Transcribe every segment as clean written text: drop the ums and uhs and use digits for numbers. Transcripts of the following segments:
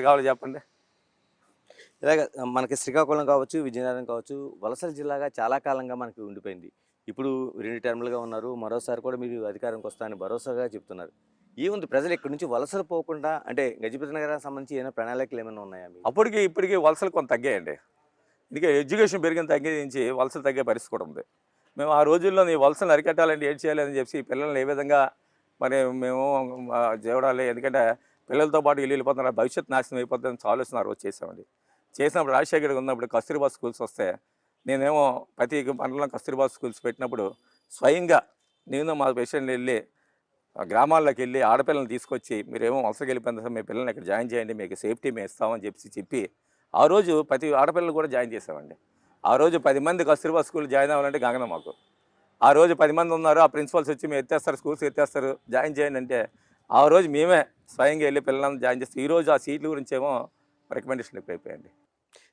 కావాలో చెప్పండి. ఇలాగ మనకి శ్రీకాకుళం కావచ్చు, విజయనగరం కావచ్చు, వలసల జిల్లాగా చాలా కాలంగా మనకి ఉండిపోయింది. ఇప్పుడు 2 టర్ములుగా ఉన్నారు. మరోసారి కూడా మీరు అధికారంకి వస్తా అని భరోసాగా చెప్తున్నారు. ఏముంది ప్రజలు ఇక్కడి నుంచి వలసలు పోకుండా అంటే గజపతి నగరానికి సంబంధించి ఏమైనా ప్రణాళికలు ఏమైనా ఉన్నాయా మీకు? అప్పటికి ఇప్పటికి వలసలు కొంత తగ్గాయండి. అందుకే ఎడ్యుకేషన్ పెరిగిన తగ్గించి వలసలు తగ్గే పరిస్థితి కూడా ఉంది. మేము ఆ రోజుల్లో ఈ వలసలను అరికట్టాలంటే ఏం చేయాలి అని చెప్పి పిల్లల్ని ఏ విధంగా మరి మేము చూడాలి. ఎందుకంటే పిల్లలతో పాటు వెళ్ళిపోతున్నారు, భవిష్యత్తు నాశనం అయిపోతుందని ఆలోచన ఆ రోజు చేసామండి. చేసినప్పుడు రాజశేఖర్ ఉన్నప్పుడు కస్తూరిబా స్కూల్స్ వస్తే నేనేమో ప్రతి మండలం కస్తూరిబా స్కూల్స్ పెట్టినప్పుడు స్వయంగా నేను మా పేషెంట్లు వెళ్ళి గ్రామాల్లోకి వెళ్ళి ఆడపిల్లల్ని తీసుకొచ్చి మీరేమో వలసకి వెళ్ళిపోయిన సార్ మీ పిల్లల్ని ఇక్కడ జాయిన్ చేయండి, మీకు సేఫ్టీ మేము ఇస్తామని చెప్పి ఆ రోజు ప్రతి ఆడపిల్లలు కూడా జాయిన్ చేసామండి. ఆ రోజు 10 మంది కస్తూరిబా స్కూల్ జాయిన్ అవ్వాలంటే గగనం మాకు. ఆ రోజు 10 మంది ఉన్నారు. ఆ ప్రిన్సిపల్స్ వచ్చి మేము ఎత్తేస్తారు, స్కూల్స్ ఎత్తేస్తారు, జాయిన్ చేయండి అంటే ఆ రోజు మేమే స్వయంగా వెళ్ళి పిల్లలను జాయిన్ చేస్తే ఈరోజు ఆ సీట్ల గురించి ఏమో రికమెండేషన్ ఎక్కువైపోయాయండి.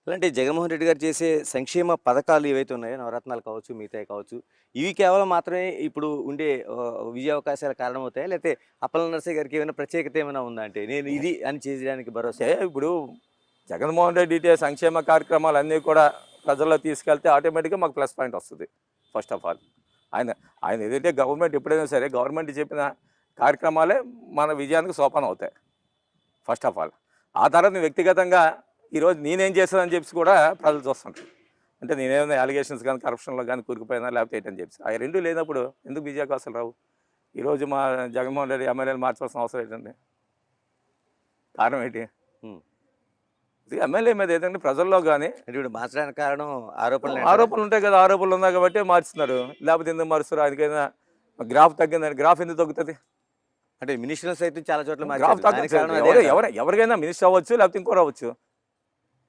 ఇలాంటి జగన్మోహన్ రెడ్డి గారు చేసే సంక్షేమ పథకాలు ఏవైతే ఉన్నాయో నవరత్నాలు కావచ్చు, మిగతాయి కావచ్చు, ఇవి కేవలం మాత్రమే ఇప్పుడు ఉండే విజయ అవకాశాల కారణమవుతాయా? లేకపోతే అప్పల నరసయ్య గారికి ఏమైనా ప్రత్యేకత ఏమైనా ఉందా? అంటే నేను ఇది అని చేయడానికి భరోసా. ఇప్పుడు జగన్మోహన్ రెడ్డి ఇటే సంక్షేమ కార్యక్రమాలు అన్నీ కూడా ప్రజల్లో తీసుకెళ్తే ఆటోమేటిక్గా మాకు ప్లస్ పాయింట్ వస్తుంది. ఫస్ట్ ఆఫ్ ఆల్ ఆయన ఆయన ఏదైతే గవర్నమెంట్ ఎప్పుడైనా సరే గవర్నమెంట్ చెప్పిన కార్యక్రమాలే మన విజయానికి సోపానం అవుతాయి ఫస్ట్ ఆఫ్ ఆల్. ఆ తర్వాత వ్యక్తిగతంగా ఈరోజు నేనేం చేశానని చెప్పి కూడా ప్రజలు చూస్తుంటారు. అంటే నేనేమైనా అలిగేషన్స్ కానీ కరప్షన్లో కానీ కూరుకుపోయినా లేకపోతే ఏంటని చెప్పి ఆ రెండు లేనప్పుడు ఎందుకు విజయావకాశాలు రావు? ఈరోజు మా జగన్మోహన్ రెడ్డి ఎమ్మెల్యేలు మార్చాల్సిన అవసరం ఏంటండి? కారణం ఏంటి? ఎమ్మెల్యే మీద ఏదంటే ప్రజల్లో కానీ అంటే ఇప్పుడు మార్చడానికి కారణం ఆరోపణలు ఆరోపణలు ఉంటాయి కదా, ఆరోపణలు ఉన్నాయి కాబట్టి మార్చుతున్నారు. లేకపోతే ఎందుకు మారుస్తారు? ఆయనకైనా గ్రాఫ్ తగ్గిందని. గ్రాఫ్ ఎందుకు తగ్గుతుంది? అంటే మినిస్టర్లు సైతం చాలా చోట్ల గ్రాఫ్ మార్చారు. దానికి కారణం అదే తగ్గ అంటారా? ఎవరికైనా మినిస్టర్ అవ్వచ్చు, లేకపోతే ఇంకో అవ్వచ్చు,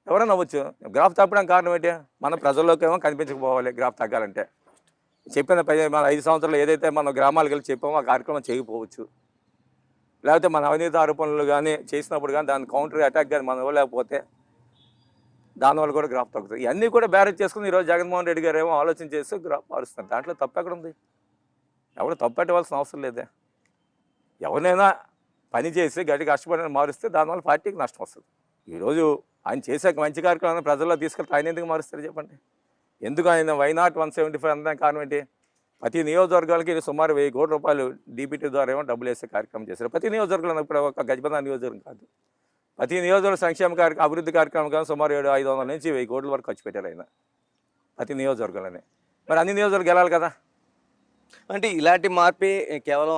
ఎవరైనా అవ్వచ్చు. గ్రాఫ్ తగ్గడానికి కారణం ఏంటి? మన ప్రజల్లోకి ఏమో కనిపించకపోవాలి గ్రాఫ్ తగ్గాలంటే. చెప్పిన మన 5 సంవత్సరాలు ఏదైతే మనం గ్రామాలకు వెళ్ళి చెప్పామో ఆ కార్యక్రమం చేయకపోవచ్చు, లేకపోతే మన అవినీతి ఆరోపణలు కానీ చేసినప్పుడు కానీ దాని కౌంటర్ అటాక్ కానీ మనం ఇవ్వలేకపోతే దానివల్ల కూడా గ్రాఫ్ తగ్గుతుంది. ఇవన్నీ కూడా బ్యారేజ్ చేసుకుని ఈరోజు జగన్మోహన్ రెడ్డి గారు ఏమో ఆలోచన చేస్తూ గ్రాఫ్ మారుస్తున్నారు. దాంట్లో తప్పు ఎక్కడ ఉంది? ఎవరు తప్పెట్టవలసిన అవసరం లేదే. ఎవరినైనా పని చేసి గట్టి కష్టపడిన మారుస్తే దానివల్ల పార్టీకి నష్టం వస్తుంది. ఈరోజు ఆయన చేసే మంచి కార్యక్రమాన్ని ప్రజల్లో తీసుకెళ్తే ఆయన ఎందుకు మారుస్తారు చెప్పండి? ఎందుకు ఆయన వైనాట్ 175 అనడానికి కారణం ఏంటి? ప్రతి నియోజకవర్గాలకి సుమారు 1000 కోట్ల రూపాయలు డీబీటీ ద్వారా ఏమో డబ్బులు వేసే కార్యక్రమం చేశారు. ప్రతి నియోజకవర్గంలో ఇప్పుడు ఒక గజపతి నియోజకవర్గం కాదు, ప్రతి నియోజకవర్గ సంక్షేమ అభివృద్ధి కార్యక్రమం కానీ సుమారు 500 నుంచి 1000 కోట్ల వరకు ఖర్చు పెట్టారు ఆయన ప్రతి నియోజకవర్గంలోనే. మరి అన్ని నియోజకవర్గాలు గెలాలి కదా. అంటే ఇలాంటి మార్పే కేవలం